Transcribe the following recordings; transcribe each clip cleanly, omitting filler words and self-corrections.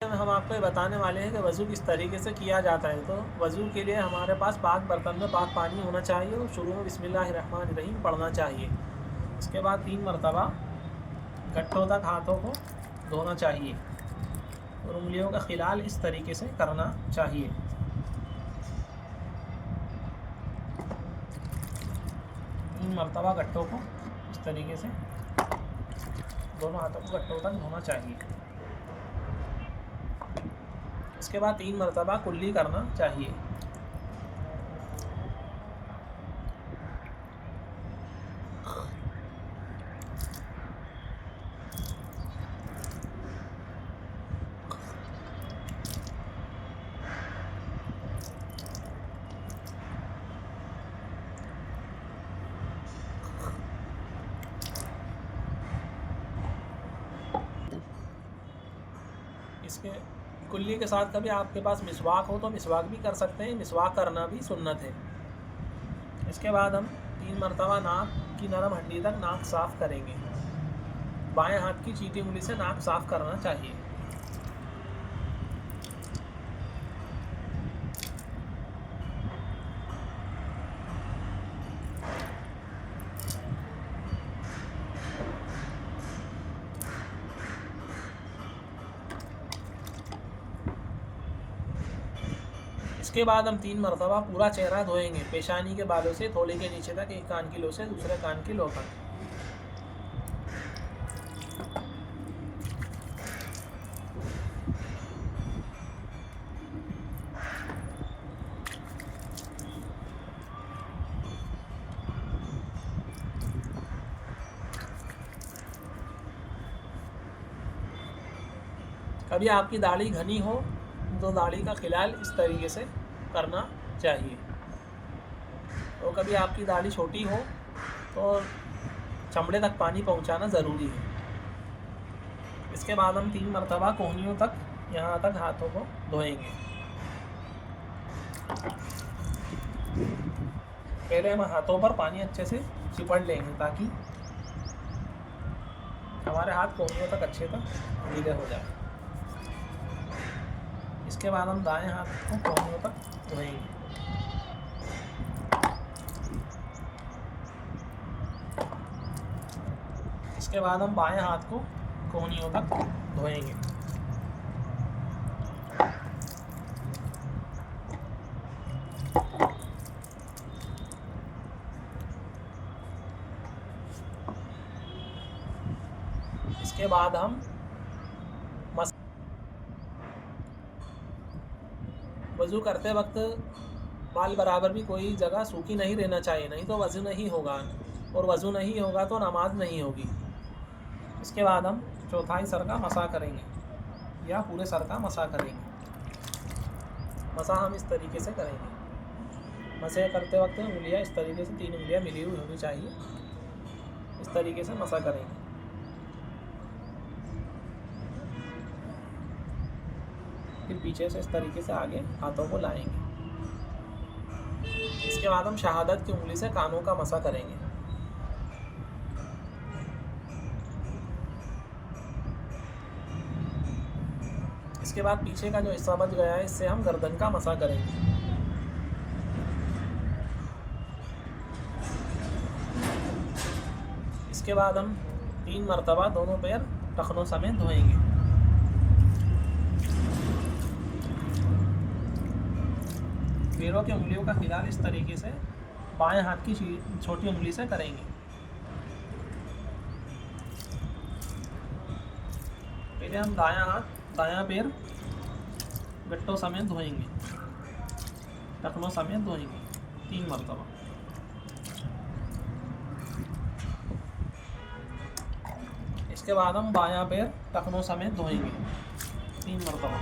में हम आपको ये बताने वाले हैं कि वज़ू किस तरीके से किया जाता है। तो वज़ू के लिए हमारे पास पाक बर्तन में पाक पानी होना चाहिए और शुरू में बिस्मिल्लाहिर्रहमानिर्रहीम पढ़ना चाहिए। इसके बाद 3 मरतबा गट्ठों तक हाथों को धोना चाहिए और उंगलियों का खिलाल इस तरीके से करना चाहिए। 3 मरतबा गट्ठों को इस तरीके से दोनों हाथों को गट्ठों तक धोना चाहिए। इसके बाद 3 मरतबा कुल्ली करना चाहिए। इसके कुल्ली के साथ कभी आपके पास मिसवाक हो तो मिसवाक भी कर सकते हैं, मिसवाक करना भी सुन्नत है। इसके बाद हम 3 मरतबा नाक की नरम हड्डी तक नाक साफ़ करेंगे। बाएं हाथ की चीटी उंगली से नाक साफ़ करना चाहिए। इसके बाद हम 3 मरतबा पूरा चेहरा धोएंगे, पेशानी के बालों से थोड़े के नीचे तक, एक कान की लो से दूसरे कान की लो तक। कभी आपकी दाढ़ी घनी हो तो दाढ़ी का खिलाल इस तरीके से करना चाहिए, और कभी आपकी दाढ़ी छोटी हो तो चमड़े तक पानी पहुंचाना ज़रूरी है। इसके बाद हम 3 मरतबा कोहनियों तक, यहाँ तक हाथों को धोएंगे। पहले हम हाथों पर पानी अच्छे से चिपड़ लेंगे ताकि हमारे हाथ कोहनियों तक अच्छे तक गीले हो जाए। इसके बाद हम दाएं हाथ को कोहनियों तक धोएंगे। इसके बाद हम बाएं हाथ को कोहनियों तक धोएंगे। इसके बाद हम वज़ू करते वक्त बाल बराबर भी कोई जगह सूखी नहीं रहना चाहिए, नहीं तो वज़ू नहीं होगा, और वज़ू नहीं होगा तो नमाज नहीं होगी। इसके बाद हम चौथाई सर का मसा करेंगे या पूरे सर का मसा करेंगे। मसा हम इस तरीके से करेंगे। मसे करते वक्त उंगलियां इस तरीके से 3 उंगलियां मिली हुई होनी चाहिए, इस तरीके से मसा करेंगे। फिर पीछे से इस तरीके से आगे हाथों को लाएंगे। इसके बाद हम शहादत की उंगली से कानों का मसा करेंगे। इसके बाद पीछे का जो हिस्सा बच गया है इससे हम गर्दन का मसा करेंगे। इसके बाद हम 3 मरतबा दोनों पैर टखनों समेत धोएंगे। पैरों की उंगलियों का खिलाल इस तरीके से बाएं हाथ की छोटी उंगली से करेंगे। पहले हम दायां पैर गट्टों समेत धोएंगे, टखनों समेत धोएंगे 3 मरतबा। इसके बाद हम बायां पैर टखनों समेत धोएंगे 3 मरतबा।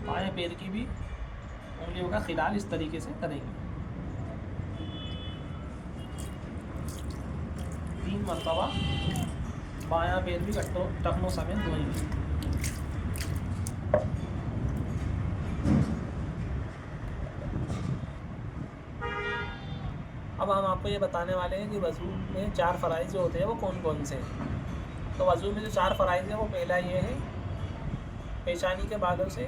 बाएं पैर की भी उंगलियों का खिलाल इस तरीके से करेंगे 3 मरतबा। बायां पैर भी टखनों समेत धोएंगे। अब हम आपको ये बताने वाले हैं कि वज़ू में 4 फ़राइज़ जो होते हैं वो कौन कौन से हैं। तो वज़ू में जो 4 फ़राइज़ हैं वो पहला ये है पेशानी के बालों से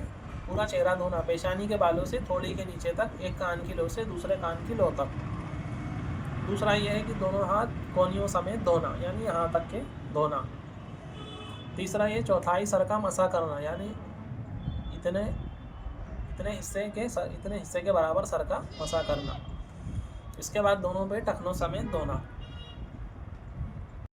पूरा चेहरा धोना, पेशानी के बालों से थोड़ी के नीचे तक, एक कान की लो से दूसरे कान की लो तक। दूसरा ये है कि दोनों हाथ कोहनियों समेत धोना, यानी यहाँ तक के धोना। तीसरा ये चौथाई सर का मसा करना, यानी इतने हिस्से के बराबर सर का मसा करना। इसके बाद दोनों पे टखनों समेत धोना।